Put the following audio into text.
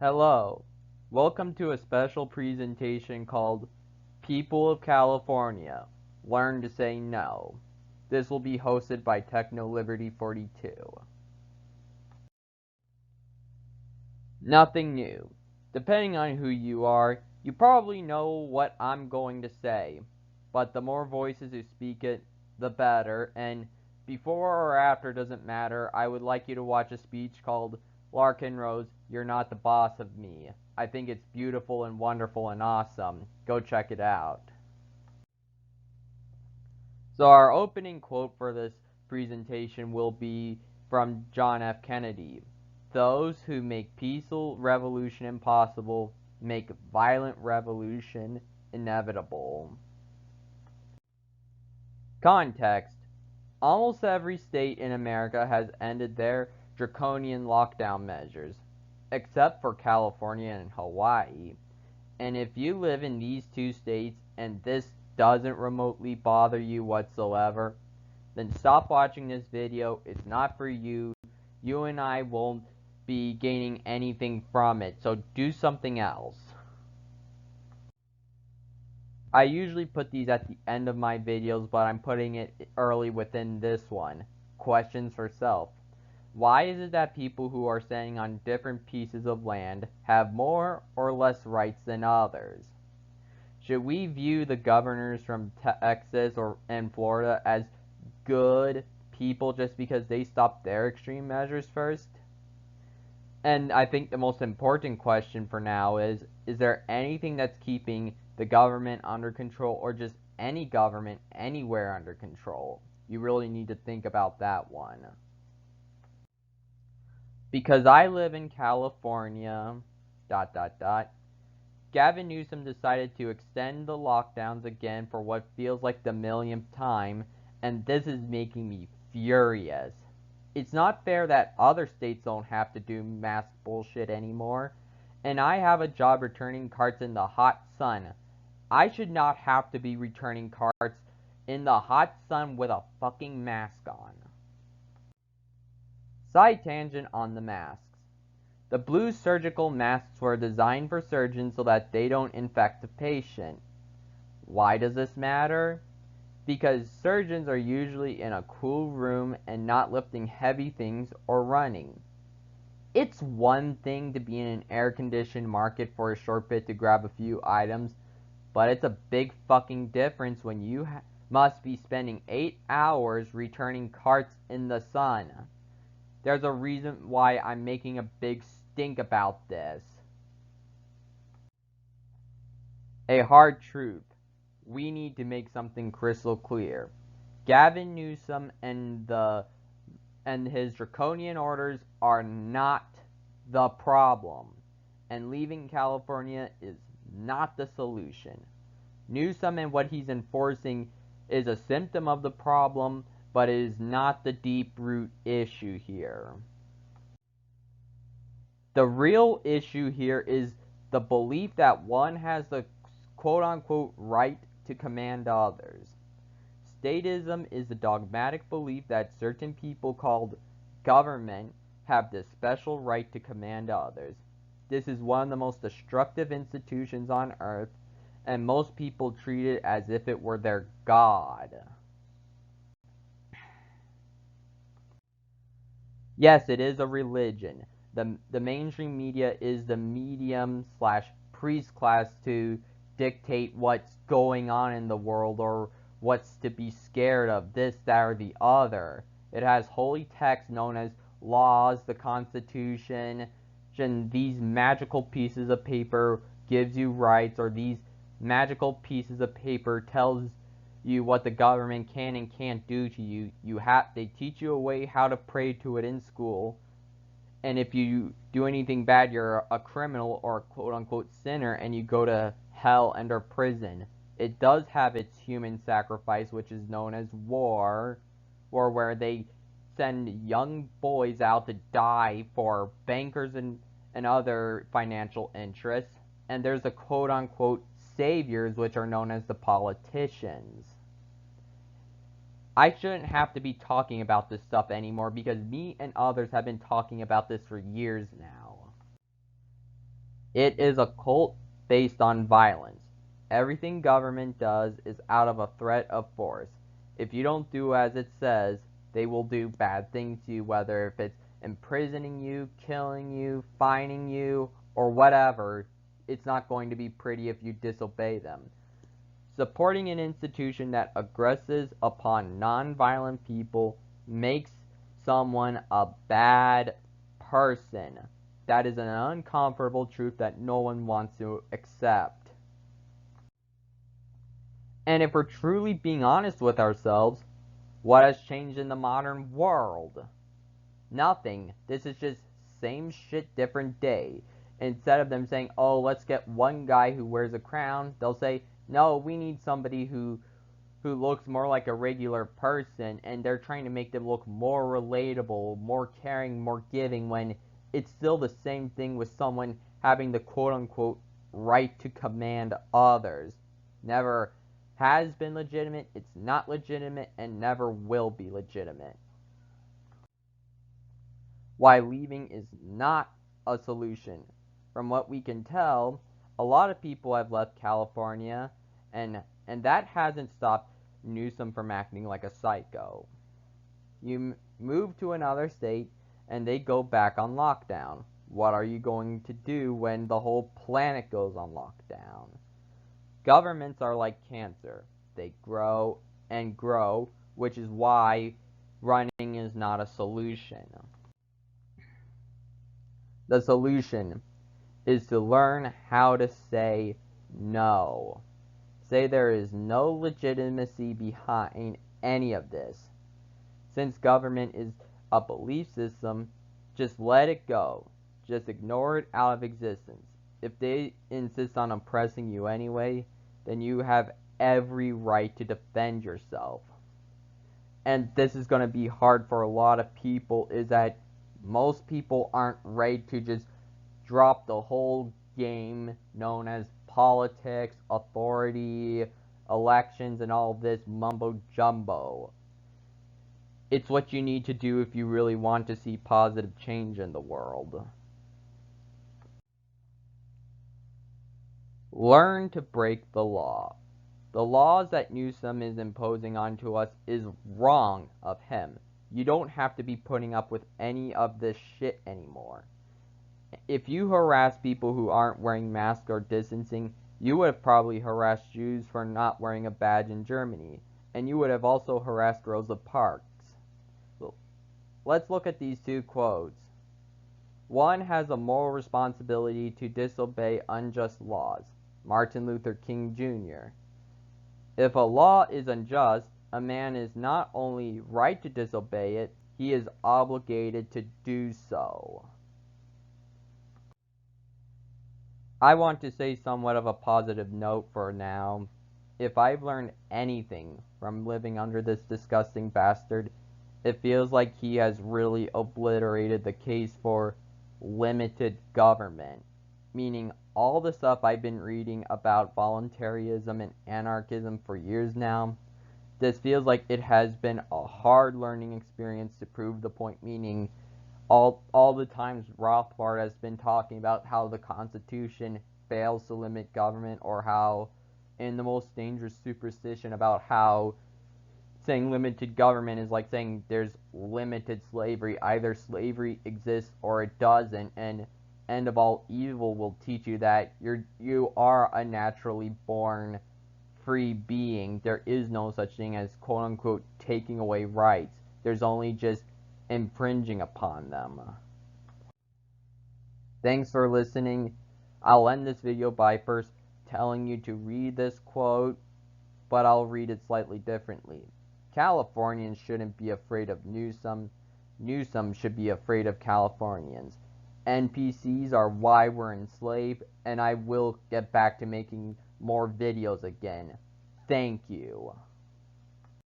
Hello, welcome to a special presentation called People of California, Learn to Say No. This will be hosted by Technoliberty42. Nothing new. Depending on who you are, you probably know what I'm going to say, but the more voices who speak it, the better, and before or after doesn't matter. I would like you to watch a speech called Larkin Rose, You're Not the Boss of Me. I think it's beautiful and wonderful and awesome. Go check it out. So our opening quote for this presentation will be from John F. Kennedy. Those who make peaceful revolution impossible make violent revolution inevitable. Context: almost every state in America has ended their draconian lockdown measures, except for California and Hawaii. And if you live in these two states and this doesn't remotely bother you whatsoever, then stop watching this video. It's not for you. You and I won't be gaining anything from it, so do something else. I usually put these at the end of my videos, but I'm putting it early within this one. Questions for self. Why is it that people who are standing on different pieces of land have more or less rights than others? Should we view the governors from Texas and Florida as good people just because they stopped their extreme measures first? And I think the most important question for now is there anything that's keeping the government under control, or just any government anywhere under control? You really need to think about that one. Because I live in California, Gavin Newsom decided to extend the lockdowns again for what feels like the millionth time, and this is making me furious. It's not fair that other states don't have to do mask bullshit anymore, and I have a job returning carts in the hot sun. I should not have to be returning carts in the hot sun with a fucking mask on. Side tangent on the masks. The blue surgical masks were designed for surgeons so that they don't infect the patient. Why does this matter? Because surgeons are usually in a cool room and not lifting heavy things or running. It's one thing to be in an air-conditioned market for a short bit to grab a few items, but it's a big fucking difference when you must be spending 8 hours returning carts in the sun. There's a reason why I'm making a big stink about this. A hard truth. We need to make something crystal clear. Gavin Newsom and his draconian orders are not the problem, and leaving California is not the solution. Newsom and what he's enforcing is a symptom of the problem, but it is not the deep root issue here. The real issue here is the belief that one has the quote-unquote right to command others. Statism is the dogmatic belief that certain people called government have this special right to command others. This is one of the most destructive institutions on earth, and most people treat it as if it were their god. Yes, it is a religion. The mainstream media is the medium slash priest class to dictate what's going on in the world or what's to be scared of, this, that, or the other. It has holy texts known as laws, the Constitution, and these magical pieces of paper gives you rights, or these magical pieces of paper tells you what the government can and can't do to you. They teach you a way how to pray to it in school, and if you do anything bad, you're a criminal or a quote-unquote sinner, and you go to hell and or prison. It does have its human sacrifice, which is known as war, or where they send young boys out to die for bankers and other financial interests. And there's the quote-unquote saviors, which are known as the politicians. I shouldn't have to be talking about this stuff anymore because me and others have been talking about this for years now. It is a cult based on violence. Everything government does is out of a threat of force. If you don't do as it says, they will do bad things to you, whether if it's imprisoning you, killing you, fining you, or whatever. It's not going to be pretty if you disobey them. Supporting an institution that aggresses upon nonviolent people makes someone a bad person. That is an uncomfortable truth that no one wants to accept. And if we're truly being honest with ourselves, what has changed in the modern world? Nothing. This is just same shit, different day. Instead of them saying, oh, let's get one guy who wears a crown, they'll say, no, we need somebody who looks more like a regular person, and they're trying to make them look more relatable, more caring, more giving, when it's still the same thing with someone having the quote-unquote right to command others. Never has been legitimate, it's not legitimate, and never will be legitimate. Why leaving is not a solution. From what we can tell, a lot of people have left California, and that hasn't stopped Newsom from acting like a psycho. You move to another state, and they go back on lockdown. What are you going to do when the whole planet goes on lockdown? Governments are like cancer. They grow and grow, which is why running is not a solution. The solution is to learn how to say no. Say there is no legitimacy behind any of this. Since government is a belief system, just let it go. Just ignore it out of existence. If they insist on oppressing you anyway, then you have every right to defend yourself. And this is going to be hard for a lot of people, is that most people aren't ready to just drop the whole game known as politics, authority, elections, and all this mumbo jumbo. It's what you need to do if you really want to see positive change in the world. Learn to break the law. The laws that Newsom is imposing onto us is wrong of him. You don't have to be putting up with any of this shit anymore. If you harass people who aren't wearing masks or distancing, you would have probably harassed Jews for not wearing a badge in Germany, and you would have also harassed Rosa Parks. So, let's look at these two quotes. One has a moral responsibility to disobey unjust laws. Martin Luther King Jr. If a law is unjust, a man is not only right to disobey it, he is obligated to do so. I want to say somewhat of a positive note for now. If I've learned anything from living under this disgusting bastard, it feels like he has really obliterated the case for limited government. Meaning all the stuff I've been reading about voluntarism and anarchism for years now, this feels like it has been a hard learning experience to prove the point, meaning all the times Rothbard has been talking about how the Constitution fails to limit government, or how in the most dangerous superstition about how saying limited government is like saying there's limited slavery. Either slavery exists or it doesn't, and end of all evil will teach you that you are a naturally born free being. There is no such thing as quote unquote taking away rights. There's only just infringing upon them. Thanks for listening. I'll end this video by first telling you to read this quote, but I'll read it slightly differently. Californians shouldn't be afraid of Newsom. Newsom should be afraid of Californians. NPCs are why we're enslaved, and I will get back to making more videos again. Thank you.